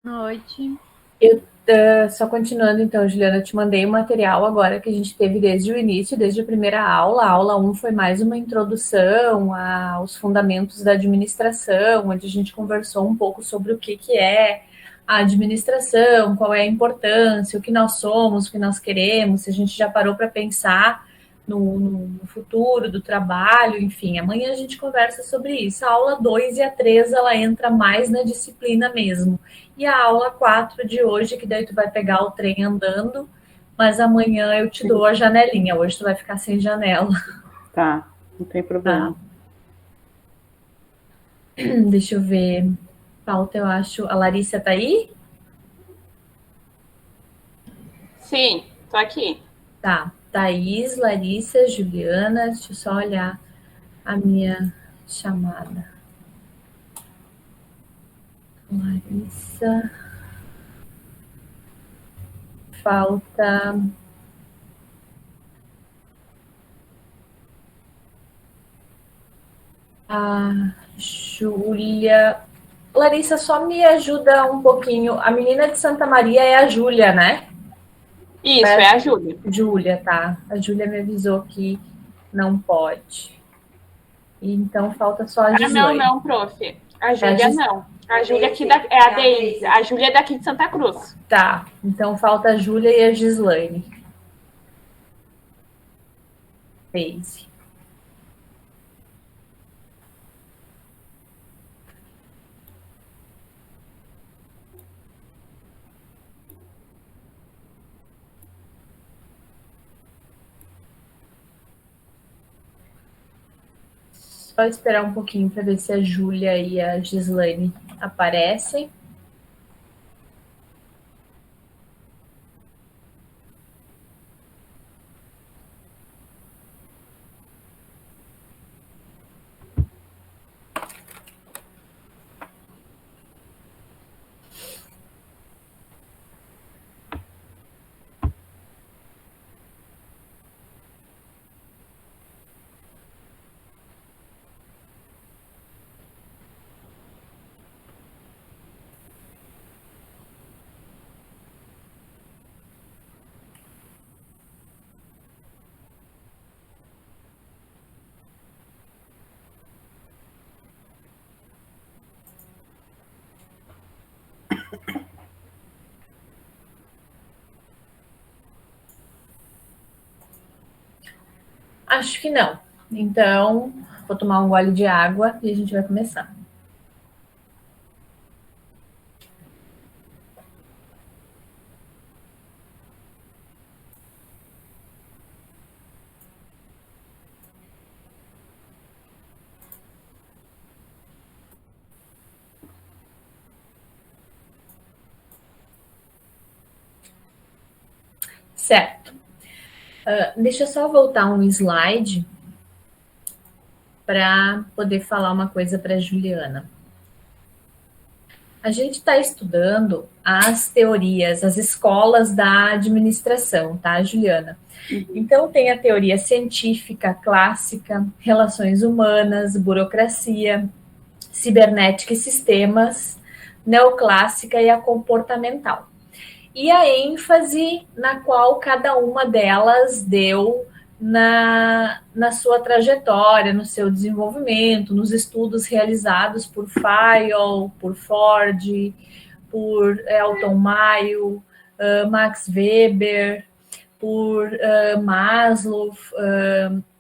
Noite. Só continuando então, Juliana, eu te mandei o material agora que a gente teve desde o início, desde a primeira aula. A aula 1 foi mais uma introdução aos fundamentos da administração, onde a gente conversou um pouco sobre o que é a administração, qual é a importância, o que nós somos, o que nós queremos, se a gente já parou para pensar no futuro do trabalho, enfim. Amanhã a gente conversa sobre isso. A aula 2 e a 3 ela entra mais na disciplina mesmo. E a aula 4 de hoje, que daí tu vai pegar o trem andando, mas amanhã eu te dou a janelinha. Hoje tu vai ficar sem janela. Tá, não tem Tá? problema. Deixa eu ver. Pauta, eu acho. A Larissa tá aí? Sim, tô aqui. Tá. Thaís, Larissa, Juliana. Deixa eu só olhar a minha chamada. Larissa. Falta a Júlia. Larissa, só me ajuda um pouquinho. A menina de Santa Maria é a Júlia, né? Isso, é a Júlia. Júlia, tá? A Júlia me avisou que não pode. Então falta só a Ah, não, Gislaine. não, prof. A É a Júlia Gis... não. A Júlia aqui é a Deise. A Júlia é daqui de Santa Cruz. Tá, então falta a Júlia e a Gislaine. Daisy. Só esperar um pouquinho para ver se a Júlia e a Gislaine aparecem. Acho que não. Então, vou tomar um gole de água e a gente vai começar. Certo. Deixa eu só voltar um slide para poder falar uma coisa para a Juliana. A gente está estudando as teorias, as escolas da administração, tá, Juliana? Então, tem a teoria científica clássica, relações humanas, burocracia, cibernética e sistemas, neoclássica e a comportamental. E a ênfase na qual cada uma delas deu na sua trajetória, no seu desenvolvimento, nos estudos realizados por Fayol, por Ford, por Elton Mayo, Max Weber, por Maslow,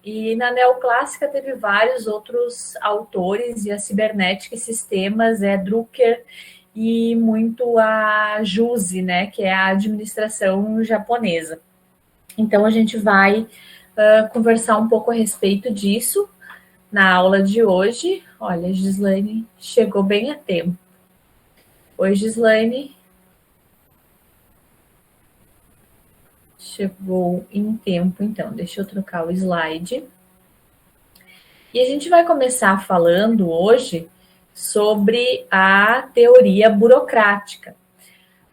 e na neoclássica teve vários outros autores, e a cibernética e sistemas é Drucker e muito a JUSE, né, que é a administração japonesa. Então a gente vai conversar um pouco a respeito disso na aula de hoje. Olha, a Gislaine chegou bem a tempo. Oi, Gislaine. Chegou em tempo, então. Deixa eu trocar o slide. E a gente vai começar falando hoje sobre a teoria burocrática,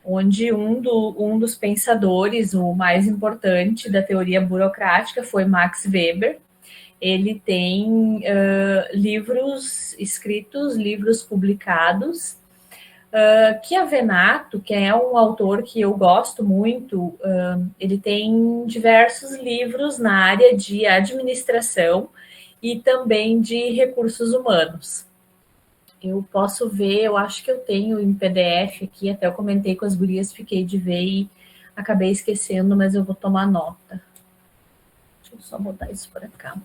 onde um dos pensadores, o mais importante da teoria burocrática, foi Max Weber. Ele tem livros escritos, livros publicados, Chiavenato, que é um autor que eu gosto muito, ele tem diversos livros na área de administração e também de recursos humanos. Eu posso ver, eu acho que eu tenho em PDF aqui, até eu comentei com as gurias, fiquei de ver e acabei esquecendo, mas eu vou tomar nota. Deixa eu só botar isso para cá.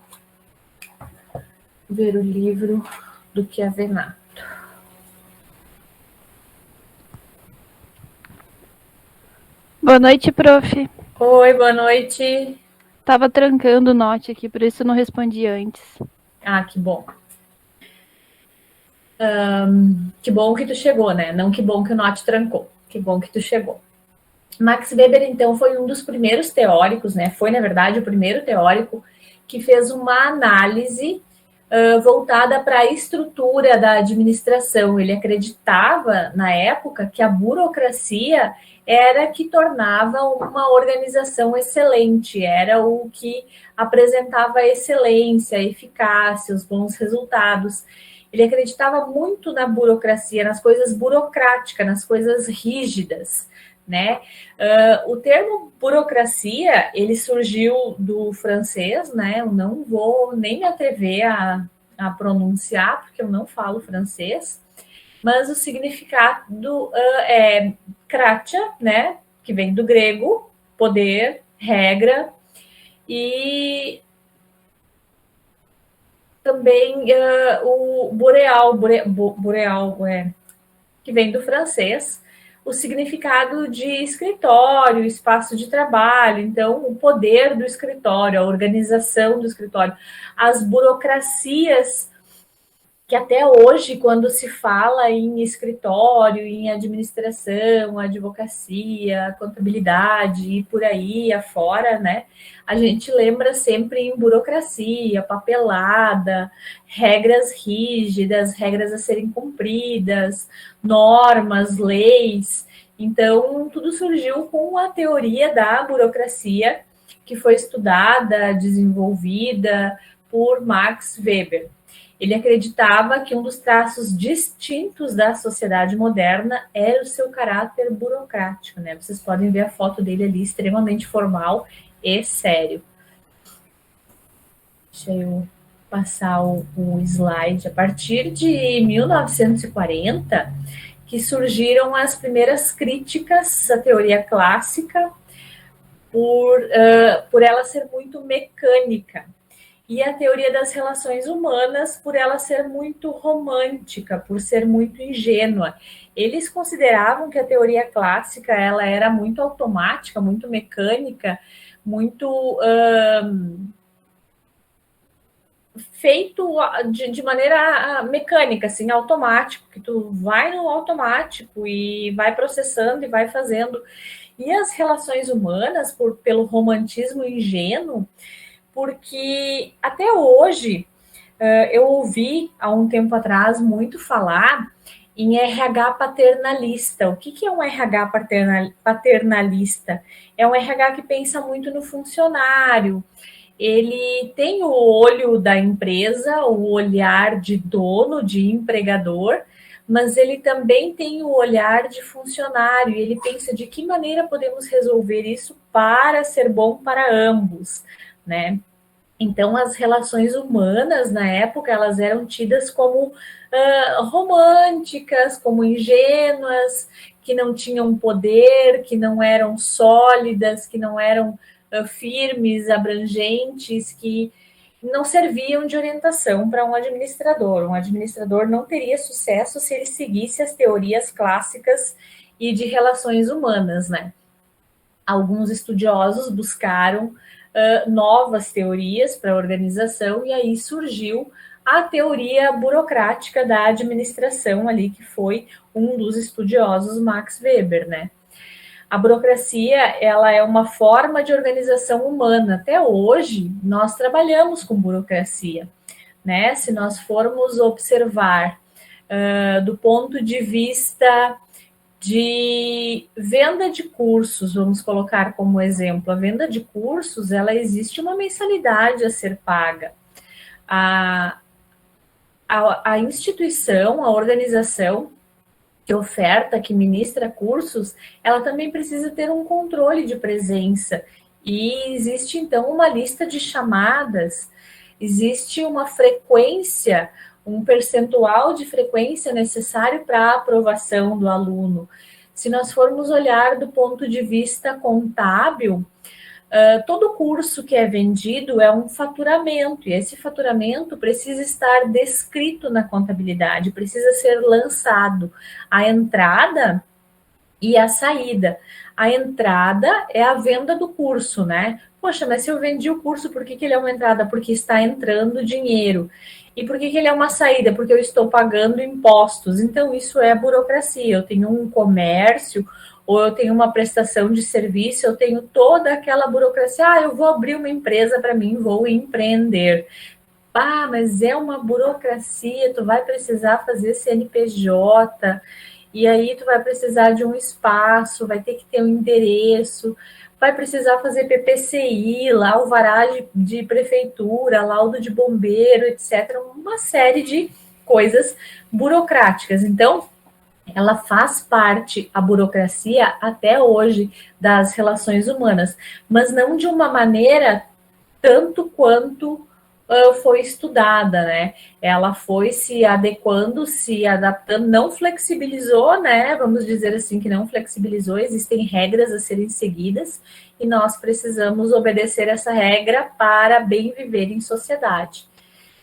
Ver o livro do Chiavenato. Boa noite, prof. Oi, boa noite. Tava trancando o note aqui, por isso eu não respondi antes. Ah, que bom. Que bom que tu chegou, né? Não que bom que o note trancou. Que bom que tu chegou. Max Weber, então, foi um dos primeiros teóricos, né? Foi, na verdade, o primeiro teórico que fez uma análise voltada para a estrutura da administração. Ele acreditava, na época, que a burocracia era que tornava uma organização excelente, era o que apresentava a excelência, a eficácia, os bons resultados. Ele acreditava muito na burocracia, nas coisas burocráticas, nas coisas rígidas, né? O termo burocracia, ele surgiu do francês, né? Eu não vou nem me atrever a pronunciar, porque eu não falo francês, mas o significado é kratia, né? Que vem do grego, poder, regra, e também o boreal, que vem do francês, o significado de escritório, espaço de trabalho, então o poder do escritório, a organização do escritório, as burocracias que até hoje, quando se fala em escritório, em administração, advocacia, contabilidade e por aí afora, né? A gente lembra sempre em burocracia, papelada, regras rígidas, regras a serem cumpridas, normas, leis. Então, tudo surgiu com a teoria da burocracia, que foi estudada, desenvolvida por Max Weber. Ele acreditava que um dos traços distintos da sociedade moderna era o seu caráter burocrático, né? Vocês podem ver a foto dele ali, extremamente formal e sério. Deixa eu passar o slide. A partir de 1940, que surgiram as primeiras críticas à teoria clássica por ela ser muito mecânica, e a teoria das relações humanas por ela ser muito romântica, por ser muito ingênua. Eles consideravam que a teoria clássica ela era muito automática, muito mecânica, muito feito de maneira mecânica, assim, automático, que tu vai no automático e vai processando e vai fazendo. E as relações humanas, pelo romantismo ingênuo, porque até hoje eu ouvi há um tempo atrás muito falar em RH paternalista. O que é um RH paternalista? É um RH que pensa muito no funcionário. Ele tem o olho da empresa, o olhar de dono, de empregador, mas ele também tem o olhar de funcionário. Ele pensa de que maneira podemos resolver isso para ser bom para ambos, né? Então, as relações humanas, na época, elas eram tidas como românticas, como ingênuas, que não tinham poder, que não eram sólidas, que não eram firmes, abrangentes, que não serviam de orientação para um administrador. Um administrador não teria sucesso se ele seguisse as teorias clássicas e de relações humanas, né? Alguns estudiosos buscaram novas teorias para a organização, e aí surgiu a teoria burocrática da administração ali, que foi um dos estudiosos, Max Weber, né? A burocracia, ela é uma forma de organização humana. Até hoje, nós trabalhamos com burocracia, né? Se nós formos observar do ponto de vista de venda de cursos, vamos colocar como exemplo, a venda de cursos, ela existe uma mensalidade a ser paga. A instituição, a organização, que oferta, que ministra cursos, ela também precisa ter um controle de presença. E existe, então, uma lista de chamadas, existe uma frequência, um percentual de frequência necessário para a aprovação do aluno. Se nós formos olhar do ponto de vista contábil, todo curso que é vendido é um faturamento, e esse faturamento precisa estar descrito na contabilidade, precisa ser lançado a entrada e a saída. A entrada é a venda do curso, né? Poxa, mas se eu vendi o curso, por que ele é uma entrada? Porque está entrando dinheiro. E por que ele é uma saída? Porque eu estou pagando impostos. Então, isso é burocracia. Eu tenho um comércio, ou eu tenho uma prestação de serviço, eu tenho toda aquela burocracia. Ah, eu vou abrir uma empresa para mim, vou empreender. Ah, mas é uma burocracia, tu vai precisar fazer CNPJ, e aí tu vai precisar de um espaço, vai ter que ter um endereço, vai precisar fazer PPCI, lá alvará de prefeitura, laudo de bombeiro, etc. Uma série de coisas burocráticas. Então, ela faz parte, a burocracia, até hoje, das relações humanas, mas não de uma maneira tanto quanto foi estudada, né? Ela foi se adequando, se adaptando, não flexibilizou, né? Vamos dizer assim que não flexibilizou, existem regras a serem seguidas e nós precisamos obedecer essa regra para bem viver em sociedade.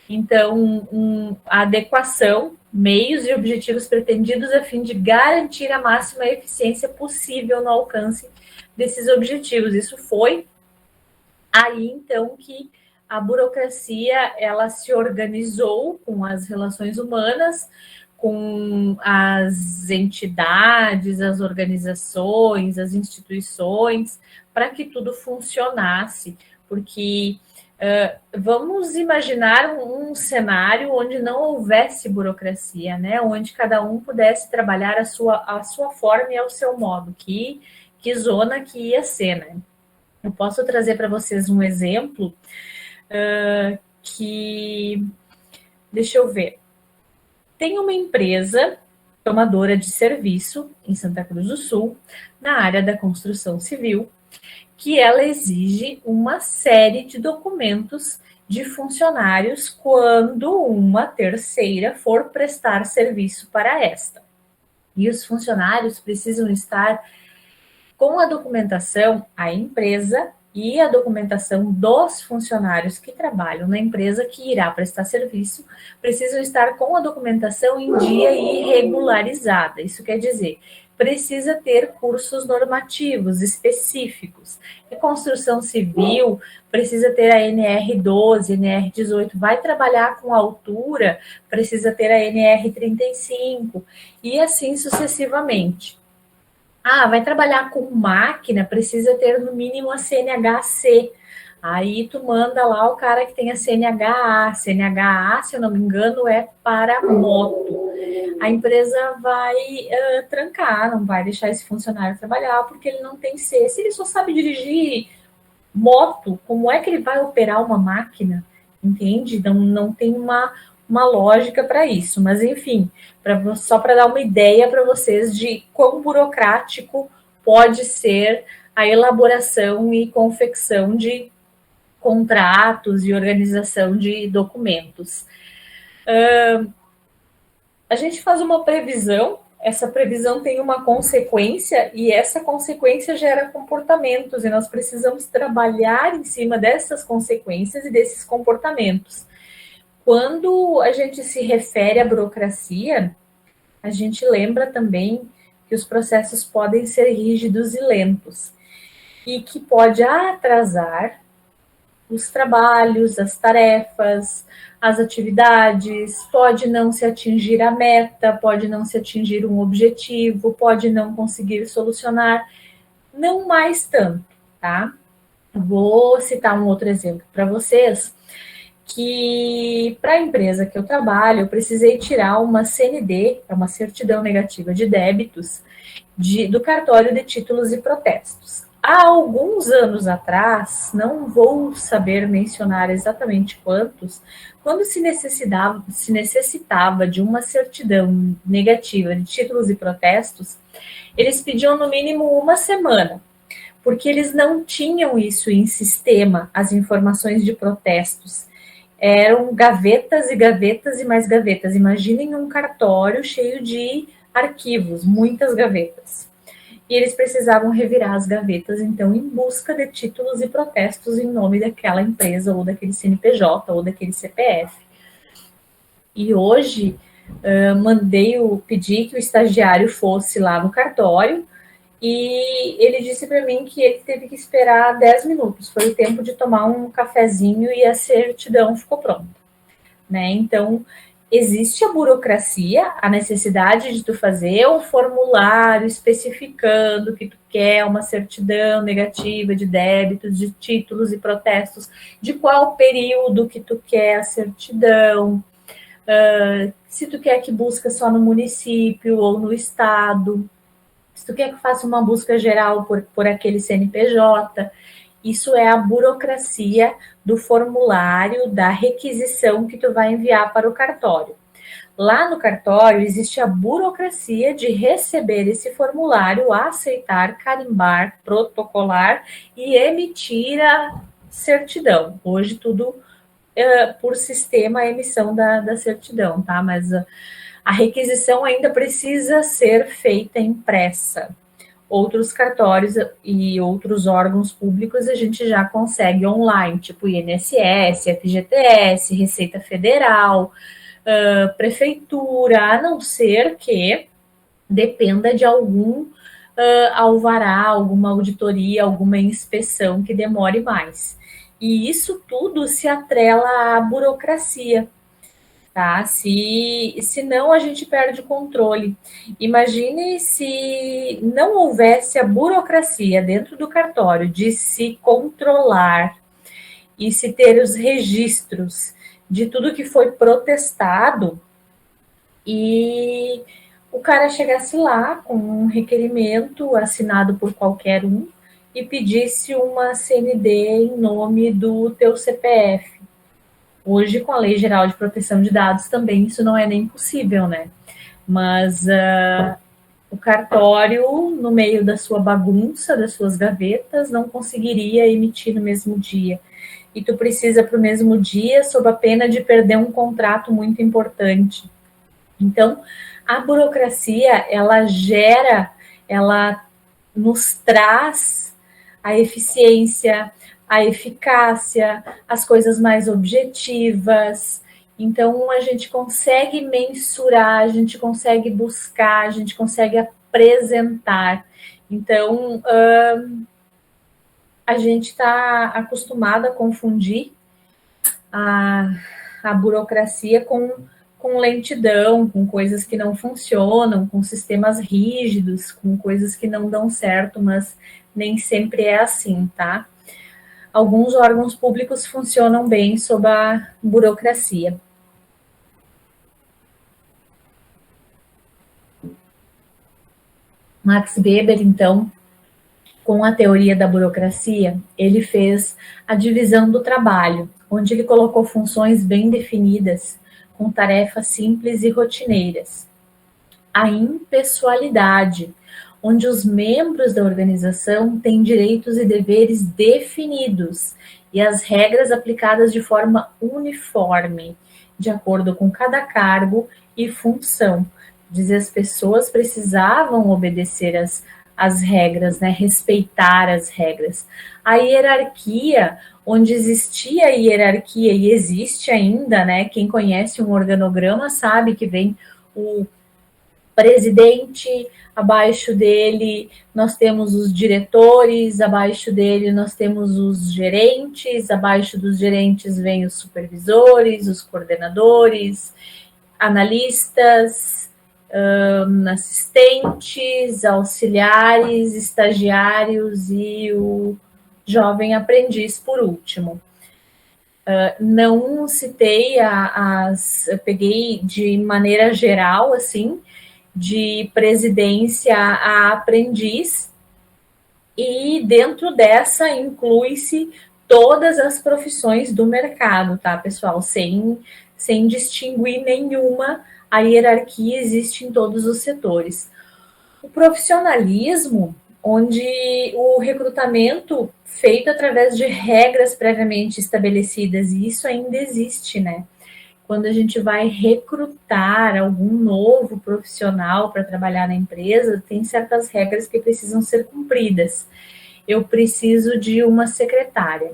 Então, a adequação, meios e objetivos pretendidos a fim de garantir a máxima eficiência possível no alcance desses objetivos. Isso foi aí, então, que a burocracia, ela se organizou com as relações humanas, com as entidades, as organizações, as instituições, para que tudo funcionasse, porque vamos imaginar um cenário onde não houvesse burocracia, né? Onde cada um pudesse trabalhar a sua forma e ao seu modo, que zona que ia ser, né? Eu posso trazer para vocês um exemplo que, deixa eu ver, tem uma empresa tomadora de serviço em Santa Cruz do Sul, na área da construção civil, que ela exige uma série de documentos de funcionários quando uma terceira for prestar serviço para esta. E os funcionários precisam estar com a documentação, a empresa e a documentação dos funcionários que trabalham na empresa que irá prestar serviço, precisam estar com a documentação em dia e regularizada. Isso quer dizer, precisa ter cursos normativos específicos. E construção civil precisa ter a NR12, NR18, vai trabalhar com altura, precisa ter a NR35, e assim sucessivamente. Ah, vai trabalhar com máquina, precisa ter no mínimo a CNHC. Aí tu manda lá o cara que tem a CNHA. CNHA, se eu não me engano, é para moto. A empresa vai trancar, não vai deixar esse funcionário trabalhar, porque ele não tem C. Se ele só sabe dirigir moto, como é que ele vai operar uma máquina? Entende? Não tem uma lógica para isso, mas enfim, só para dar uma ideia para vocês de quão burocrático pode ser a elaboração e confecção de contratos e organização de documentos. A gente faz uma previsão, essa previsão tem uma consequência e essa consequência gera comportamentos e nós precisamos trabalhar em cima dessas consequências e desses comportamentos. Quando a gente se refere à burocracia, a gente lembra também que os processos podem ser rígidos e lentos e que pode atrasar os trabalhos, as tarefas, as atividades, pode não se atingir a meta, pode não se atingir um objetivo, pode não conseguir solucionar, não mais tanto, tá? Vou citar um outro exemplo para vocês, que para a empresa que eu trabalho, eu precisei tirar uma CND, é uma certidão negativa de débitos, do cartório de títulos e protestos. há alguns anos atrás, não vou saber mencionar exatamente quantos, quando se necessitava de uma certidão negativa de títulos e protestos, eles pediam no mínimo uma semana, porque eles não tinham isso em sistema, as informações de protestos. Eram gavetas e gavetas e mais gavetas. Imaginem um cartório cheio de arquivos, muitas gavetas. E eles precisavam revirar as gavetas, então, em busca de títulos e protestos em nome daquela empresa, ou daquele CNPJ, ou daquele CPF. E hoje, pedi que o estagiário fosse lá no cartório, e ele disse para mim que ele teve que esperar 10 minutos. Foi o tempo de tomar um cafezinho e a certidão ficou pronta. Né? Então, existe a burocracia, a necessidade de tu fazer um formulário especificando que tu quer uma certidão negativa de débitos, de títulos e protestos, de qual período que tu quer a certidão, se tu quer que busca só no município ou no estado, se tu quer que faça uma busca geral por aquele CNPJ. Isso é a burocracia do formulário, da requisição que tu vai enviar para o cartório. Lá no cartório existe a burocracia de receber esse formulário, aceitar, carimbar, protocolar e emitir a certidão. Hoje tudo por sistema a emissão da certidão, tá? Mas a requisição ainda precisa ser feita impressa. Outros cartórios e outros órgãos públicos a gente já consegue online, tipo INSS, FGTS, Receita Federal, Prefeitura, a não ser que dependa de algum alvará, alguma auditoria, alguma inspeção que demore mais. E isso tudo se atrela à burocracia. Tá? Se não, a gente perde o controle. Imagine se não houvesse a burocracia dentro do cartório de se controlar e se ter os registros de tudo que foi protestado e o cara chegasse lá com um requerimento assinado por qualquer um e pedisse uma CND em nome do teu CPF. Hoje, com a Lei Geral de Proteção de Dados, também isso não é nem possível, né? Mas o cartório, no meio da sua bagunça, das suas gavetas, não conseguiria emitir no mesmo dia. E tu precisa para o mesmo dia, sob a pena de perder um contrato muito importante. Então, a burocracia, ela nos traz a eficiência, a eficácia, as coisas mais objetivas. Então, a gente consegue mensurar, a gente consegue buscar, a gente consegue apresentar. Então, a gente está acostumado a confundir a burocracia com lentidão, com coisas que não funcionam, com sistemas rígidos, com coisas que não dão certo, mas nem sempre é assim, tá? Alguns órgãos públicos funcionam bem sob a burocracia. Max Weber, então, com a teoria da burocracia, ele fez a divisão do trabalho, onde ele colocou funções bem definidas, com tarefas simples e rotineiras. A impessoalidade, onde os membros da organização têm direitos e deveres definidos e as regras aplicadas de forma uniforme, de acordo com cada cargo e função. Dizer, as pessoas precisavam obedecer as regras, né? Respeitar as regras. A hierarquia, onde existia a hierarquia e existe ainda, né? Quem conhece um organograma sabe que vem o presidente, abaixo dele nós temos os diretores, abaixo dele nós temos os gerentes, abaixo dos gerentes vem os supervisores, os coordenadores, analistas, assistentes, auxiliares, estagiários e o jovem aprendiz por último. Não citei peguei de maneira geral, assim, de presidência a aprendiz, E dentro dessa inclui-se todas as profissões do mercado, tá, pessoal? Sem distinguir nenhuma, a hierarquia existe em todos os setores. O profissionalismo, onde o recrutamento feito através de regras previamente estabelecidas, e isso ainda existe, né? Quando a gente vai recrutar algum novo profissional para trabalhar na empresa, tem certas regras que precisam ser cumpridas. Eu preciso de uma secretária.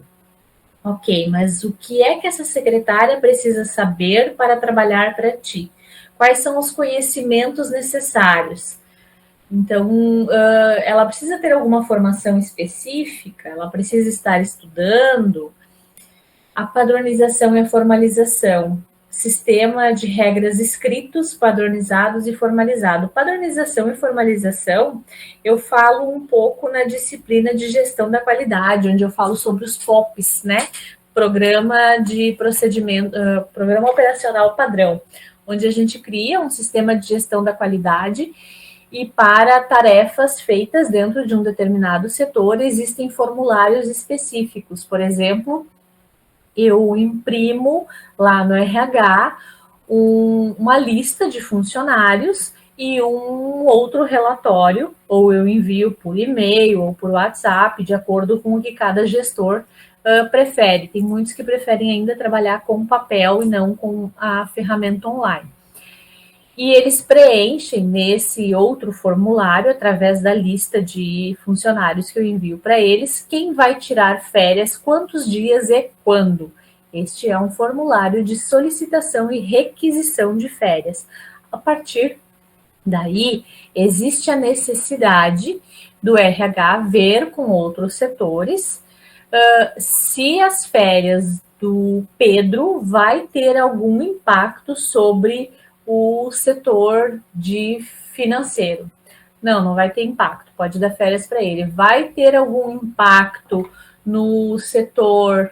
Ok, mas o que é que essa secretária precisa saber para trabalhar para ti? Quais são os conhecimentos necessários? Então, ela precisa ter alguma formação específica? Ela precisa estar estudando? A padronização e a formalização. Sistema de regras escritos, padronizados e formalizado. Padronização e formalização, eu falo um pouco na disciplina de gestão da qualidade, onde eu falo sobre os FOPs, né? Programa de procedimento, Programa Operacional Padrão, onde a gente cria um sistema de gestão da qualidade e para tarefas feitas dentro de um determinado setor existem formulários específicos. Por exemplo, eu imprimo lá no RH uma lista de funcionários e um outro relatório, ou eu envio por e-mail ou por WhatsApp, de acordo com o que cada gestor prefere. Tem muitos que preferem ainda trabalhar com papel e não com a ferramenta online. E eles preenchem nesse outro formulário, através da lista de funcionários que eu envio para eles, quem vai tirar férias, quantos dias e quando. Este é um formulário de solicitação e requisição de férias. A partir daí, existe a necessidade do RH ver com outros setores se as férias do Pedro vai ter algum impacto sobre o setor de financeiro. Não vai ter impacto, pode dar férias para ele. Vai ter algum impacto no setor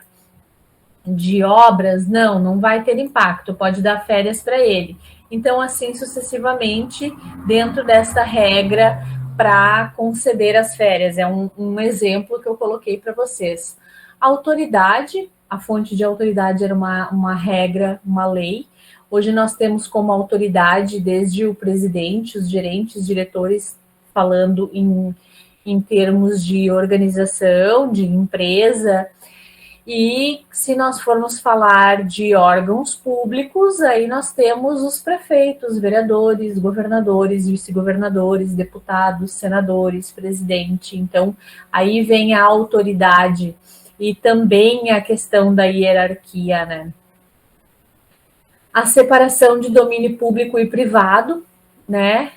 de obras? Não vai ter impacto, pode dar férias para ele. Então, assim sucessivamente, dentro dessa regra para conceder as férias. É um exemplo que eu coloquei para vocês. A autoridade, a fonte de autoridade era uma regra, uma lei. Hoje nós temos como autoridade, desde o presidente, os gerentes, diretores, falando em termos de organização, de empresa. E se nós formos falar de órgãos públicos, aí nós temos os prefeitos, vereadores, governadores, vice-governadores, deputados, senadores, presidente. Então, aí vem a autoridade e também a questão da hierarquia, né? A separação de domínio público e privado, né?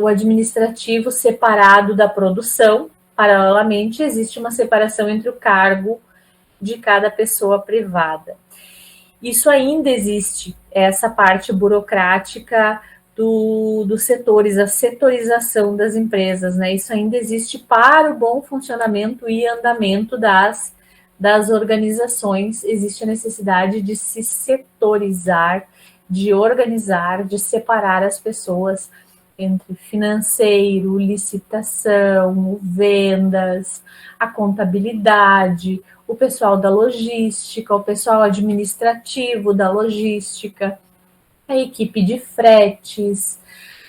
O administrativo separado da produção. Paralelamente, existe uma separação entre o cargo de cada pessoa privada. Isso ainda existe, essa parte burocrática dos setores, a setorização das empresas, né? Isso ainda existe para o bom funcionamento e andamento das organizações. Existe a necessidade de se setorizar, de organizar, de separar as pessoas entre financeiro, licitação, vendas, a contabilidade, o pessoal da logística, o pessoal administrativo da logística, a equipe de fretes,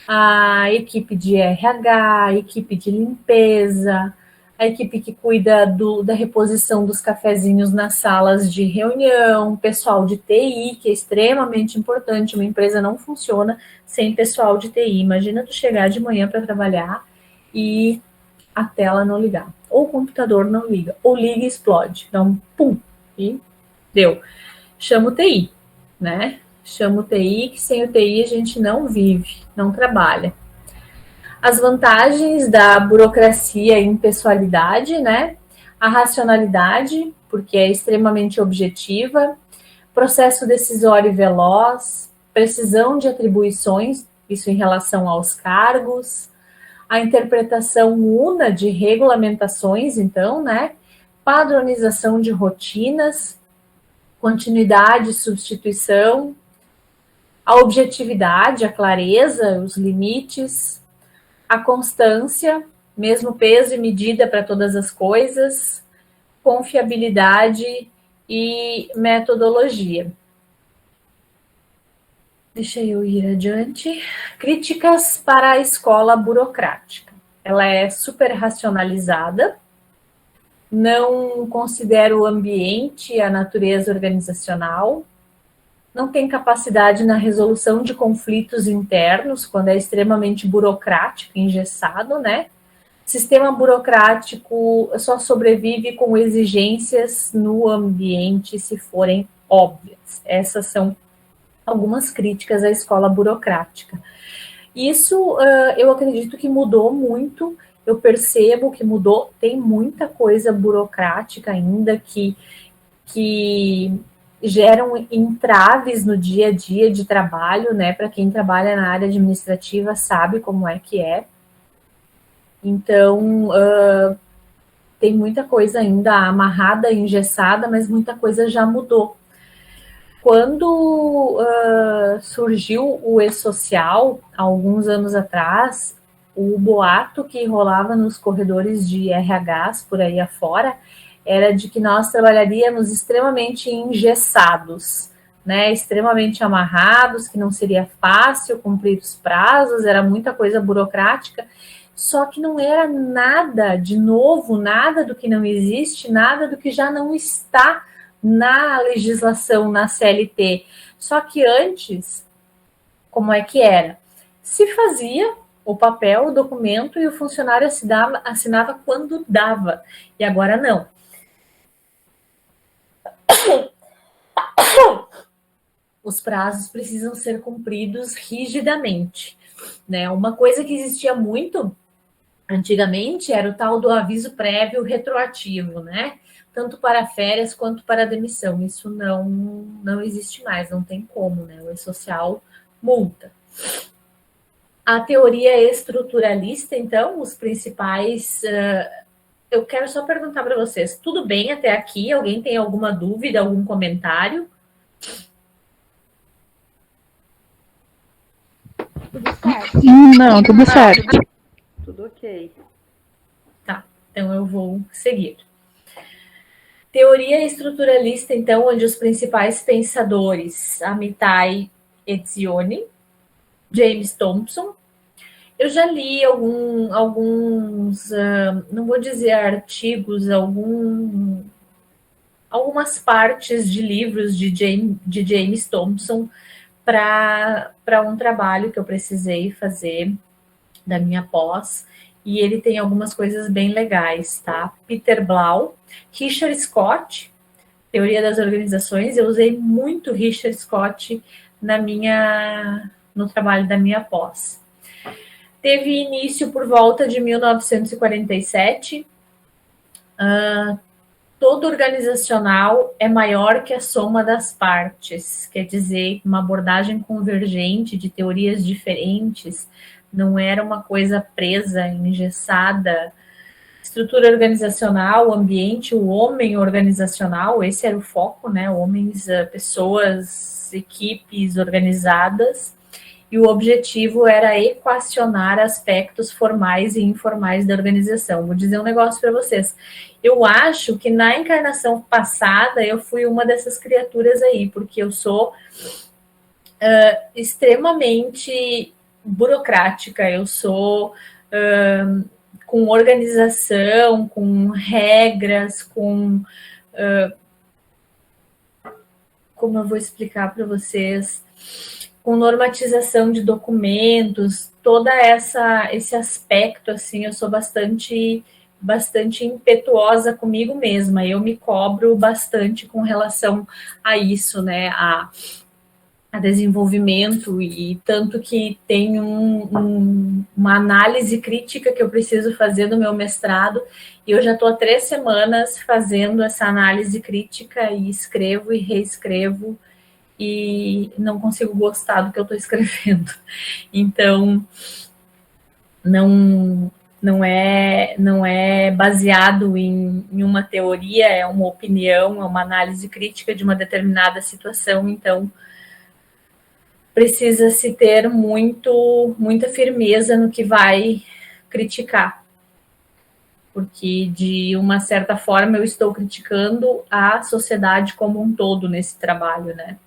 a equipe de RH, a equipe de limpeza, a equipe que cuida da reposição dos cafezinhos nas salas de reunião, pessoal de TI, que é extremamente importante. Uma empresa não funciona sem pessoal de TI. Imagina tu chegar de manhã para trabalhar e a tela não ligar, ou o computador não liga, ou liga e explode. Então, pum, e deu. Chama o TI, né? Chama o TI, que sem o TI a gente não vive, não trabalha. As vantagens da burocracia e impessoalidade, né? A racionalidade, porque é extremamente objetiva, processo decisório veloz, precisão de atribuições, isso em relação aos cargos, a interpretação una de regulamentações, então, né? Padronização de rotinas, continuidade e substituição, a objetividade, a clareza, os limites, a constância, mesmo peso e medida para todas as coisas, confiabilidade e metodologia. Deixa eu ir adiante. Críticas para a escola burocrática. Ela é super racionalizada, não considera o ambiente, a natureza organizacional, não tem capacidade na resolução de conflitos internos, quando é extremamente burocrático, engessado, né? Sistema burocrático só sobrevive com exigências no ambiente se forem óbvias. Essas são algumas críticas à escola burocrática. Isso eu acredito que mudou muito, eu percebo que mudou, tem muita coisa burocrática ainda que geram entraves no dia a dia de trabalho, né? Para quem trabalha na área administrativa sabe como é que é. Então, tem muita coisa ainda amarrada, engessada, mas muita coisa já mudou. Quando surgiu o e-social, há alguns anos atrás, o boato que rolava nos corredores de RHs por aí afora era de que nós trabalharíamos extremamente engessados, né? Extremamente amarrados, que não seria fácil cumprir os prazos, era muita coisa burocrática, só que não era nada de novo, nada do que não existe, nada do que já não está na legislação, na CLT. Só que antes, como é que era? Se fazia o papel, o documento, e o funcionário assinava quando dava. E agora não. Os prazos precisam ser cumpridos rigidamente, né? Uma coisa que existia muito antigamente era o tal do aviso prévio retroativo, né? Tanto para férias quanto para demissão. Isso não existe mais, não tem como, né? O e-social multa. A teoria estruturalista, então, os principais... eu quero só perguntar para vocês, tudo bem até aqui? Alguém tem alguma dúvida, algum comentário? Tudo certo. Não, tudo certo. Tudo ok. Tá, então eu vou seguir. Teoria estruturalista, então, onde os principais pensadores, Amitai Etzioni, James Thompson. Eu já li alguns, não vou dizer artigos, algumas partes de livros de James Thompson para um trabalho que eu precisei fazer da minha pós, e ele tem algumas coisas bem legais, tá? Peter Blau, Richard Scott, Teoria das Organizações, eu usei muito Richard Scott no trabalho da minha pós. Teve início por volta de 1947. Todo organizacional é maior que a soma das partes, quer dizer, uma abordagem convergente de teorias diferentes, não era uma coisa presa, engessada. Estrutura organizacional, o ambiente, o homem organizacional, esse era o foco, né? Homens, pessoas, equipes organizadas. E o objetivo era equacionar aspectos formais e informais da organização. Vou dizer um negócio para vocês. Eu acho que na encarnação passada eu fui uma dessas criaturas aí, porque eu sou extremamente burocrática, eu sou com organização, com regras, como eu vou explicar para vocês, com normatização de documentos, esse aspecto, assim, eu sou bastante impetuosa comigo mesma, eu me cobro bastante com relação a isso, né, a desenvolvimento, e tanto que tem uma análise crítica que eu preciso fazer do meu mestrado, e eu já estou há 3 semanas fazendo essa análise crítica, e escrevo e reescrevo, e não consigo gostar do que eu estou escrevendo. Então, não é baseado em uma teoria, é uma opinião, é uma análise crítica de uma determinada situação, então precisa-se ter muita firmeza no que vai criticar. Porque, de uma certa forma, eu estou criticando a sociedade como um todo nesse trabalho, né?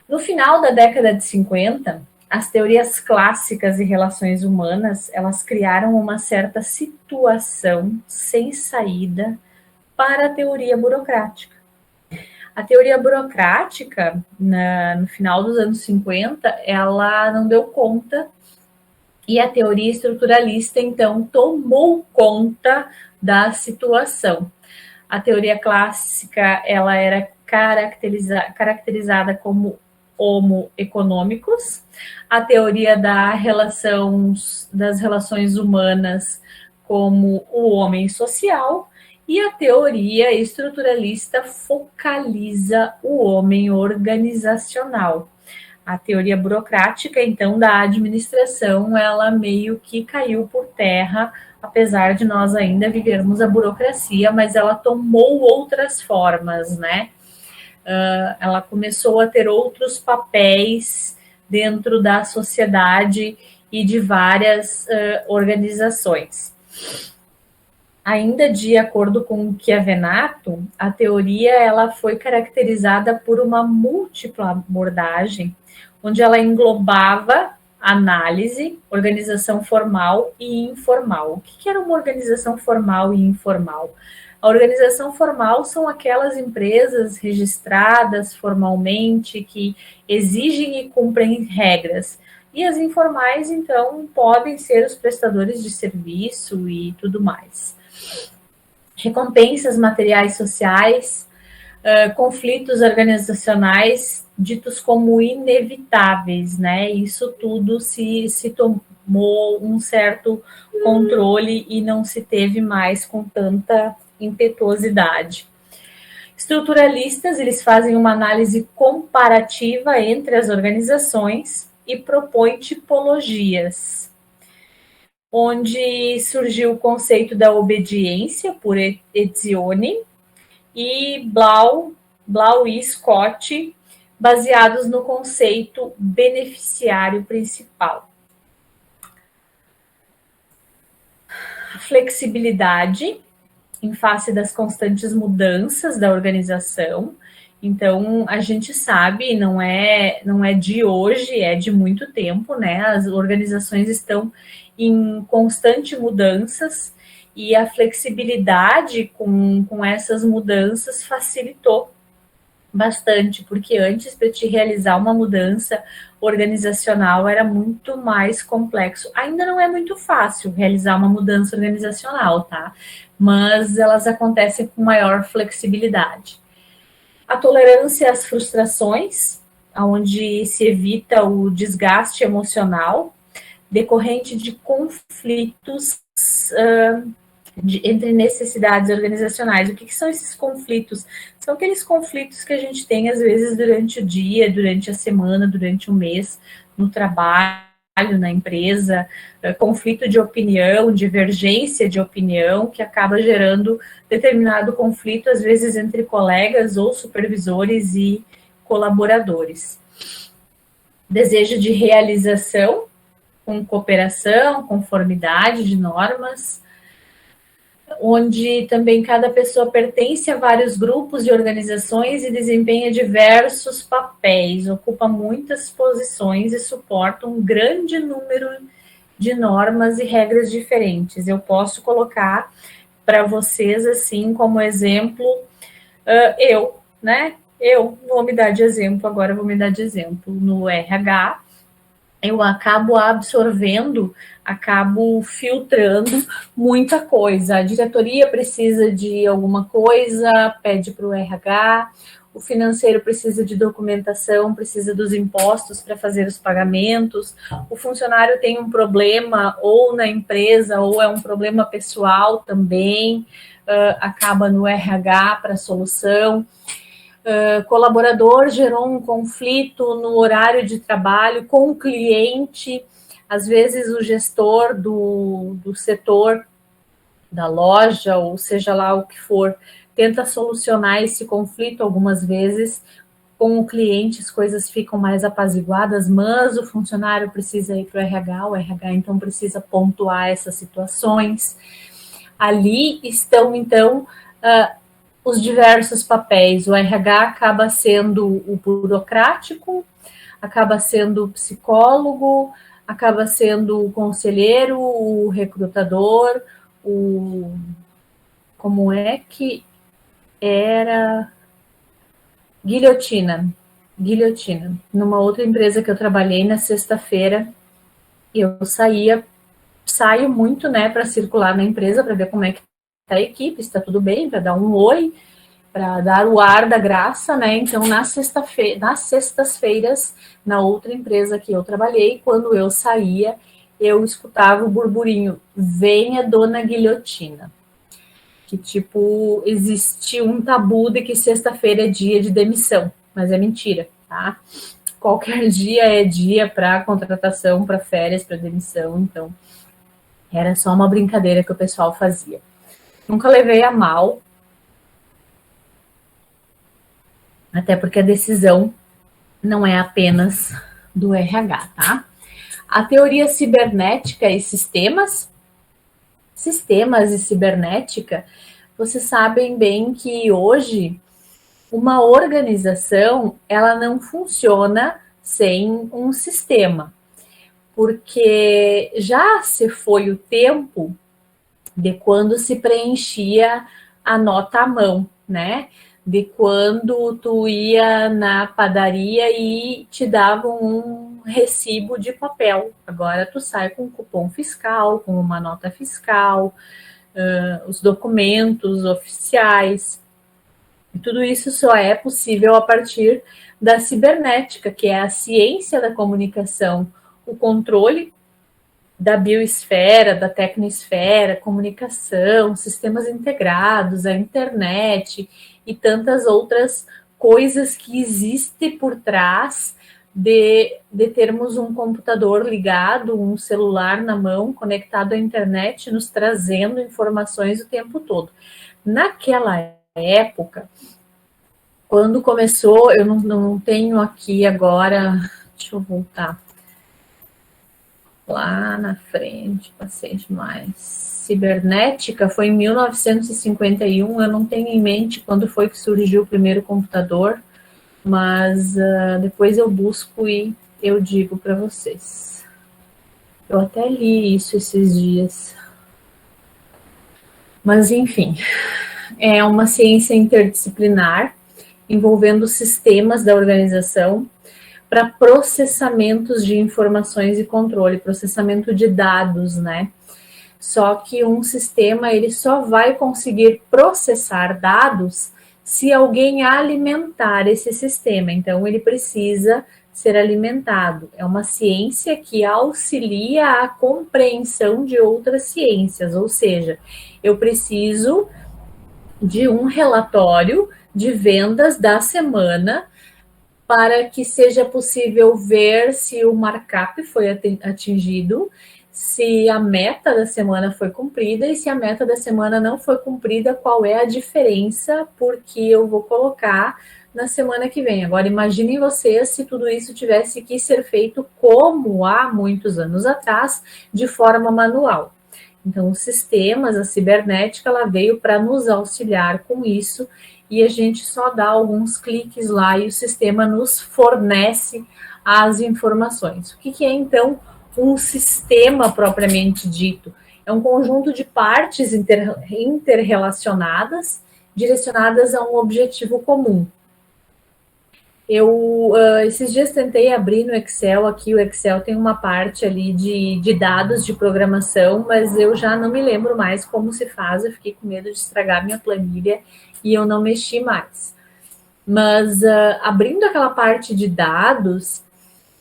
No final da década de 50, as teorias clássicas e relações humanas, elas criaram uma certa situação sem saída para a teoria burocrática. A teoria burocrática, no final dos anos 50, ela não deu conta e a teoria estruturalista, então, tomou conta da situação. A teoria clássica, ela era caracterizada como homo econômicos, a teoria das relações humanas como o homem social, e a teoria estruturalista focaliza o homem organizacional. A teoria burocrática, então, da administração, ela meio que caiu por terra, apesar de nós ainda vivermos a burocracia, mas ela tomou outras formas, né? Ela começou a ter outros papéis dentro da sociedade e de várias organizações. Ainda de acordo com Chiavenato, a teoria ela foi caracterizada por uma múltipla abordagem, onde ela englobava análise, organização formal e informal. O que era uma organização formal e informal? A organização formal são aquelas empresas registradas formalmente que exigem e cumprem regras. E as informais, então, podem ser os prestadores de serviço e tudo mais. Recompensas materiais sociais, conflitos organizacionais ditos como inevitáveis, né? Isso tudo se tomou um certo controle e não se teve mais com tanta impetuosidade. Estruturalistas, eles fazem uma análise comparativa entre as organizações e propõem tipologias, onde surgiu o conceito da obediência por Etzioni e Blau e Scott, baseados no conceito beneficiário principal. Flexibilidade em face das constantes mudanças da organização. Então, a gente sabe, não é de hoje, é de muito tempo, né? As organizações estão em constante mudanças e a flexibilidade com essas mudanças facilitou bastante, porque antes, para te realizar uma mudança organizacional, era muito mais complexo. Ainda não é muito fácil realizar uma mudança organizacional, tá? Mas elas acontecem com maior flexibilidade. A tolerância às frustrações, onde se evita o desgaste emocional decorrente de conflitos entre necessidades organizacionais. O que são esses conflitos? São aqueles conflitos que a gente tem, às vezes, durante o dia, durante a semana, durante o mês, no trabalho, na empresa, conflito de opinião, divergência de opinião, que acaba gerando determinado conflito, às vezes, entre colegas ou supervisores e colaboradores. Desejo de realização, com cooperação, conformidade de normas, onde também cada pessoa pertence a vários grupos e organizações e desempenha diversos papéis, ocupa muitas posições e suporta um grande número de normas e regras diferentes. Eu posso colocar para vocês, assim, como exemplo, vou me dar de exemplo, agora vou me dar de exemplo. No RH, eu acabo absorvendo, acabo filtrando muita coisa. A diretoria precisa de alguma coisa, pede para o RH, o financeiro precisa de documentação, precisa dos impostos para fazer os pagamentos, o funcionário tem um problema ou na empresa ou é um problema pessoal também, acaba no RH para a solução. Colaborador gerou um conflito no horário de trabalho com o cliente, às vezes o gestor do setor da loja, ou seja lá o que for, tenta solucionar esse conflito algumas vezes com o cliente, as coisas ficam mais apaziguadas, mas o funcionário precisa ir para o RH então precisa pontuar essas situações. Ali estão, então, os diversos papéis. O RH acaba sendo o burocrático, acaba sendo o psicólogo, acaba sendo o conselheiro, o recrutador, como é que era? Guilhotina. Numa outra empresa que eu trabalhei, na sexta-feira, eu saio muito, né, para circular na empresa, para ver como é que está a equipe, se está tudo bem, para dar um oi, para dar o ar da graça, né? Então, nas sextas-feiras, na outra empresa que eu trabalhei, quando eu saía, eu escutava o burburinho: venha, dona Guilhotina. Que, tipo, existe um tabu de que sexta-feira é dia de demissão, mas é mentira, tá? Qualquer dia é dia para contratação, para férias, para demissão, então era só uma brincadeira que o pessoal fazia. Nunca levei a mal, até porque a decisão não é apenas do RH, tá? A teoria cibernética e sistemas e cibernética, vocês sabem bem que hoje uma organização, ela não funciona sem um sistema, porque já se foi o tempo de quando se preenchia a nota à mão, né? De quando tu ia na padaria e te davam um recibo de papel. Agora tu sai com um cupom fiscal, com uma nota fiscal, os documentos oficiais. E tudo isso só é possível a partir da cibernética, que é a ciência da comunicação, o controle da biosfera, da tecnosfera, comunicação, sistemas integrados, a internet e tantas outras coisas que existem por trás de termos um computador ligado, um celular na mão, conectado à internet, nos trazendo informações o tempo todo. Naquela época, quando começou, eu não tenho aqui agora, deixa eu voltar lá na frente, passei demais. Cibernética foi em 1951, eu não tenho em mente quando foi que surgiu o primeiro computador, mas depois eu busco e eu digo para vocês. Eu até li isso esses dias. Mas, enfim, é uma ciência interdisciplinar envolvendo sistemas da organização para processamentos de informações e controle, processamento de dados, né? Só que um sistema, ele só vai conseguir processar dados se alguém alimentar esse sistema. Então, ele precisa ser alimentado. É uma ciência que auxilia a compreensão de outras ciências, ou seja, eu preciso de um relatório de vendas da semana para que seja possível ver se o markup foi atingido, se a meta da semana foi cumprida e se a meta da semana não foi cumprida, qual é a diferença, porque eu vou colocar na semana que vem. Agora, imaginem vocês se tudo isso tivesse que ser feito como há muitos anos atrás, de forma manual. Então, os sistemas, a cibernética, ela veio para nos auxiliar com isso, e a gente só dá alguns cliques lá e o sistema nos fornece as informações. O que é, então, um sistema propriamente dito? É um conjunto de partes interrelacionadas, direcionadas a um objetivo comum. Eu, esses dias, tentei abrir no Excel aqui, o Excel tem uma parte ali de dados de programação, mas eu já não me lembro mais como se faz, eu fiquei com medo de estragar minha planilha e eu não mexi mais. Mas abrindo aquela parte de dados,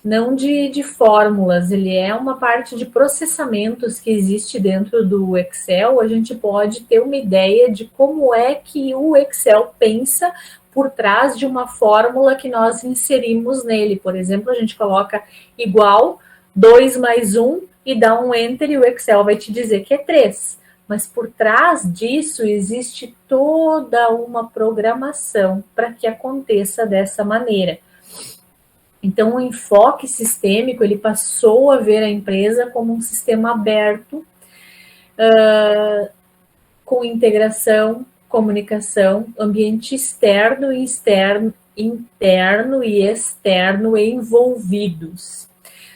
não de fórmulas, ele é uma parte de processamentos que existe dentro do Excel, a gente pode ter uma ideia de como é que o Excel pensa por trás de uma fórmula que nós inserimos nele. Por exemplo, a gente coloca igual 2 mais 1 e dá um Enter e o Excel vai te dizer que é 3. Mas por trás disso existe toda uma programação para que aconteça dessa maneira. Então, o enfoque sistêmico, ele passou a ver a empresa como um sistema aberto, com integração, comunicação, ambiente externo e interno e externo envolvidos.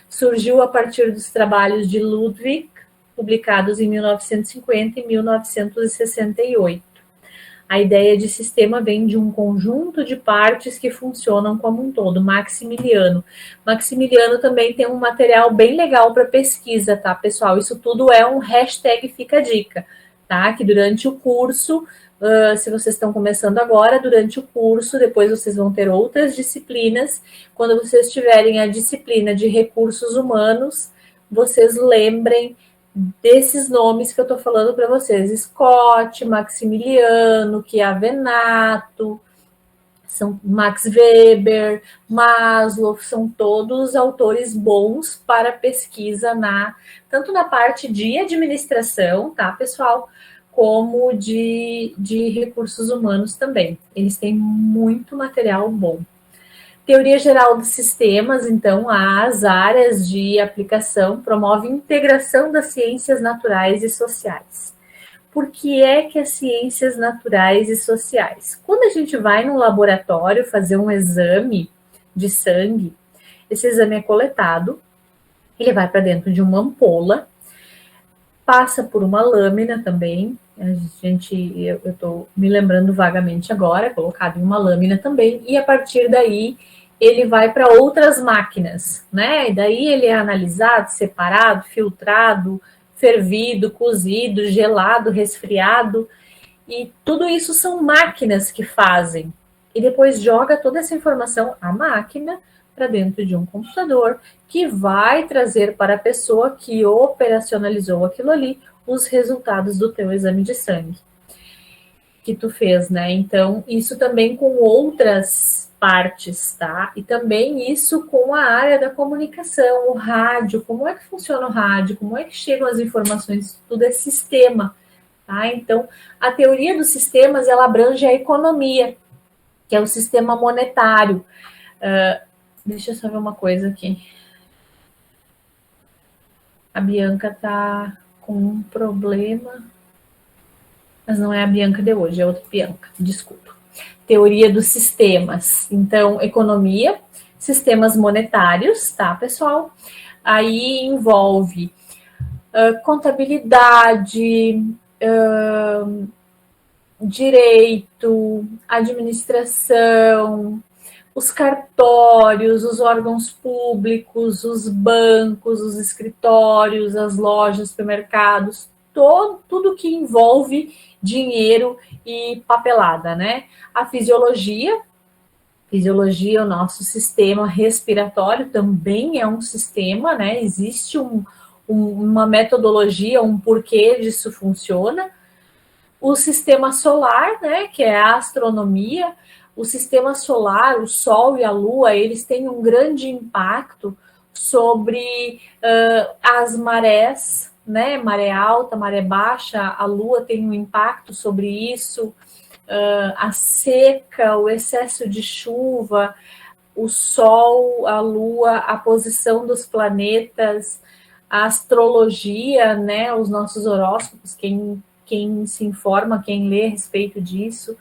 Surgiu a partir dos trabalhos de Ludwig, publicados em 1950 e 1968. A ideia de sistema vem de um conjunto de partes que funcionam como um todo. Maximiliano. Maximiliano também tem um material bem legal para pesquisa, tá, pessoal? Isso tudo é um hashtag Fica a Dica, tá? Que durante o curso, se vocês estão começando agora, durante o curso, depois vocês vão ter outras disciplinas. Quando vocês tiverem a disciplina de recursos humanos, vocês lembrem desses nomes que eu estou falando para vocês: Scott, Maximiliano, Chiavenato, são Max Weber, Maslow, são todos autores bons para pesquisa tanto na parte de administração, tá, pessoal, como de recursos humanos também. Eles têm muito material bom. Teoria geral dos sistemas, então, as áreas de aplicação promove integração das ciências naturais e sociais. Por que é que as ciências naturais e sociais? Quando a gente vai no laboratório fazer um exame de sangue, esse exame é coletado, ele vai para dentro de uma ampola, passa por uma lâmina também, eu estou me lembrando vagamente agora, colocado em uma lâmina também, e a partir daí ele vai para outras máquinas, né? E daí ele é analisado, separado, filtrado, fervido, cozido, gelado, resfriado, e tudo isso são máquinas que fazem. E depois joga toda essa informação, a máquina, para dentro de um computador, que vai trazer para a pessoa que operacionalizou aquilo ali os resultados do teu exame de sangue que tu fez, né? Então, isso também com outras partes, tá? E também isso com a área da comunicação, o rádio, como é que funciona o rádio, como é que chegam as informações, tudo é sistema, tá? Então, a teoria dos sistemas, ela abrange a economia, que é o sistema monetário. Deixa eu só ver uma coisa aqui. A Bianca tá com um problema, mas não é a Bianca de hoje, é outra Bianca, desculpa. Teoria dos sistemas. Então, economia, sistemas monetários, tá, pessoal? Aí envolve contabilidade, direito, administração, os cartórios, os órgãos públicos, os bancos, os escritórios, as lojas, supermercados, tudo que envolve dinheiro e papelada, né? A fisiologia, o nosso sistema respiratório também é um sistema, né? Existe uma metodologia, um porquê disso funciona. O sistema solar, né? Que é a astronomia. O sistema solar, o Sol e a Lua, eles têm um grande impacto sobre as marés, né? Maré alta, maré baixa, a Lua tem um impacto sobre isso, a seca, o excesso de chuva, o Sol, a Lua, a posição dos planetas, a astrologia, né? Os nossos horóscopos, quem se informa, quem lê a respeito disso.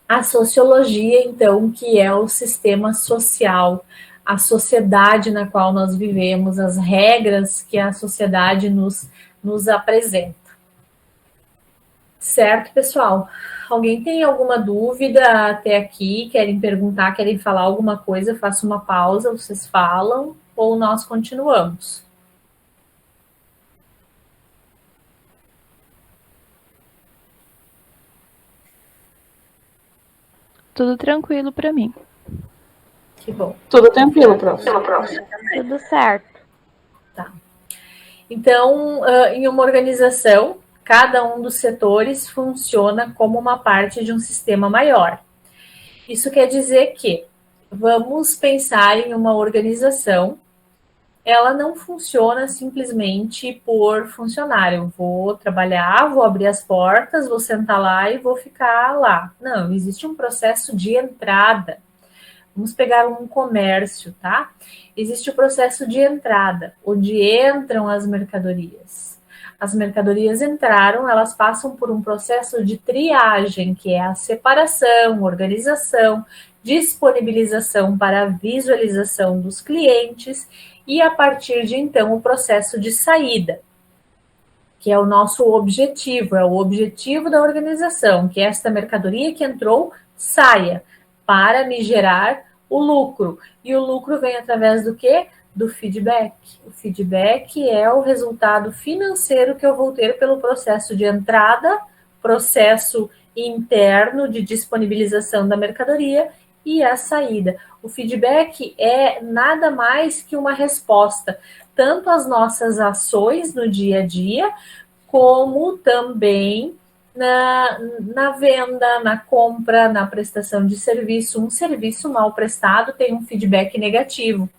A sociologia, então, que é o sistema social, a sociedade na qual nós vivemos, as regras que a sociedade nos apresenta. Certo, pessoal? Alguém tem alguma dúvida até aqui? Querem perguntar, querem falar alguma coisa? Eu faço uma pausa, vocês falam, ou nós continuamos? Tudo tranquilo para mim. Que bom. Tudo tranquilo, prof. Tudo certo. Tá. Então, em uma organização, cada um dos setores funciona como uma parte de um sistema maior. Isso quer dizer que vamos pensar em uma organização, ela não funciona simplesmente por funcionário. Vou trabalhar, vou abrir as portas, vou sentar lá e vou ficar lá. Não, existe um processo de entrada. Vamos pegar um comércio, tá? Existe o processo de entrada, onde entram as mercadorias. as mercadorias entraram, elas passam por um processo de triagem, que é a separação, organização, disponibilização para a visualização dos clientes e, a partir de então, o processo de saída, que é o nosso objetivo, é o objetivo da organização, que esta mercadoria que entrou saia para me gerar o lucro. E o lucro vem através do quê? Do feedback. O feedback é o resultado financeiro que eu vou ter pelo processo de entrada, processo interno de disponibilização da mercadoria e a saída. O feedback é nada mais que uma resposta, tanto às nossas ações no dia a dia, como também na venda, na compra, na prestação de serviço. Um serviço mal prestado tem um feedback negativo.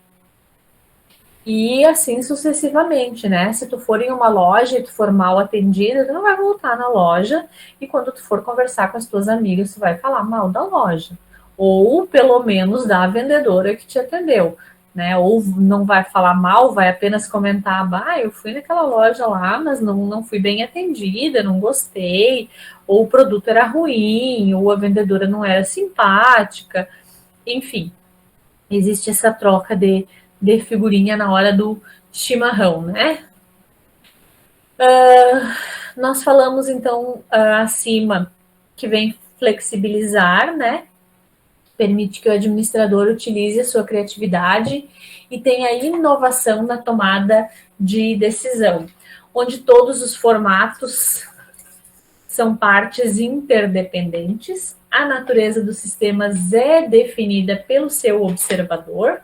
E assim sucessivamente, né? Se tu for em uma loja e tu for mal atendida, tu não vai voltar na loja, e quando tu for conversar com as tuas amigas, tu vai falar mal da loja. Ou pelo menos da vendedora que te atendeu, né? Ou não vai falar mal, vai apenas comentar, eu fui naquela loja lá, mas não fui bem atendida, não gostei, ou o produto era ruim, ou a vendedora não era simpática, enfim. Existe essa troca de figurinha na hora do chimarrão, né? Nós falamos, então, acima, que vem flexibilizar, né? Permite que o administrador utilize a sua criatividade e tenha a inovação na tomada de decisão, onde todos os formatos são partes interdependentes, a natureza dos sistemas é definida pelo seu observador.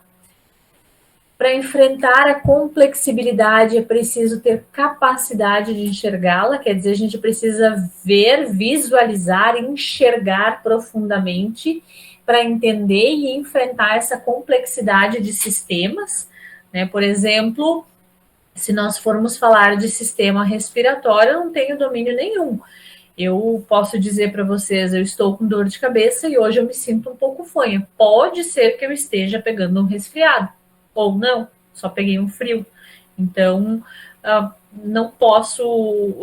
Para enfrentar a complexibilidade é preciso ter capacidade de enxergá-la, quer dizer, a gente precisa ver, visualizar, enxergar profundamente para entender e enfrentar essa complexidade de sistemas, né? Por exemplo, se nós formos falar de sistema respiratório, eu não tenho domínio nenhum. Eu posso dizer para vocês, eu estou com dor de cabeça e hoje eu me sinto um pouco fanha. Pode ser que eu esteja pegando um resfriado, ou não, só peguei um frio. Então, não posso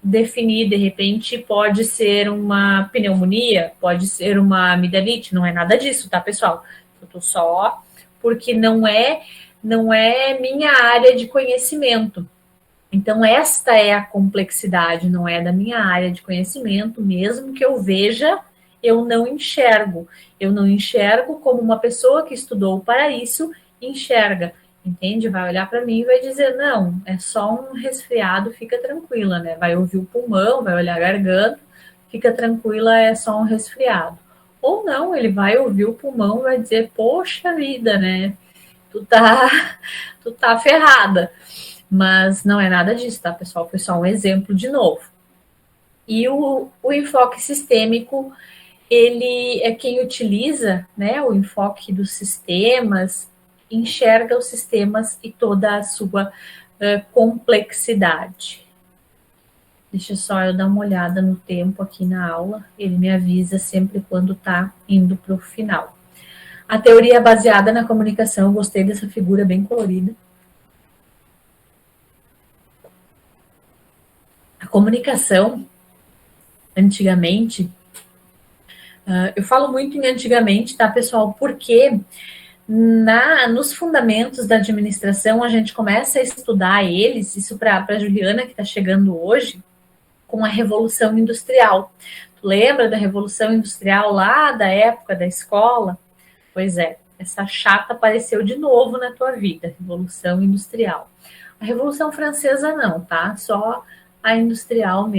definir, de repente, pode ser uma pneumonia, pode ser uma amidalite, não é nada disso, tá, pessoal? Eu tô só porque não é minha área de conhecimento. Então, esta é a complexidade, não é da minha área de conhecimento, mesmo que eu veja, eu não enxergo. Eu não enxergo como uma pessoa que estudou para isso enxerga, entende? Vai olhar para mim e vai dizer, não, é só um resfriado, fica tranquila, né? Vai ouvir o pulmão, vai olhar a garganta, fica tranquila, é só um resfriado. Ou não, ele vai ouvir o pulmão e vai dizer, poxa vida, né? Tu tá ferrada. Mas não é nada disso, tá, pessoal? Foi só um exemplo de novo. E o enfoque sistêmico, ele é quem utiliza, né, o enfoque dos sistemas, enxerga os sistemas e toda a sua complexidade. Deixa só eu dar uma olhada no tempo aqui na aula, ele me avisa sempre quando está indo para o final. A teoria baseada na comunicação, eu gostei dessa figura bem colorida. A comunicação, antigamente, eu falo muito em antigamente, tá, pessoal? Porque nos fundamentos da administração, a gente começa a estudar eles, isso para a Juliana, que está chegando hoje, com a Revolução Industrial. Tu lembra da Revolução Industrial lá da época da escola? Pois é, essa chata apareceu de novo na tua vida, Revolução Industrial. A Revolução Francesa não, tá? Só a industrial mesmo.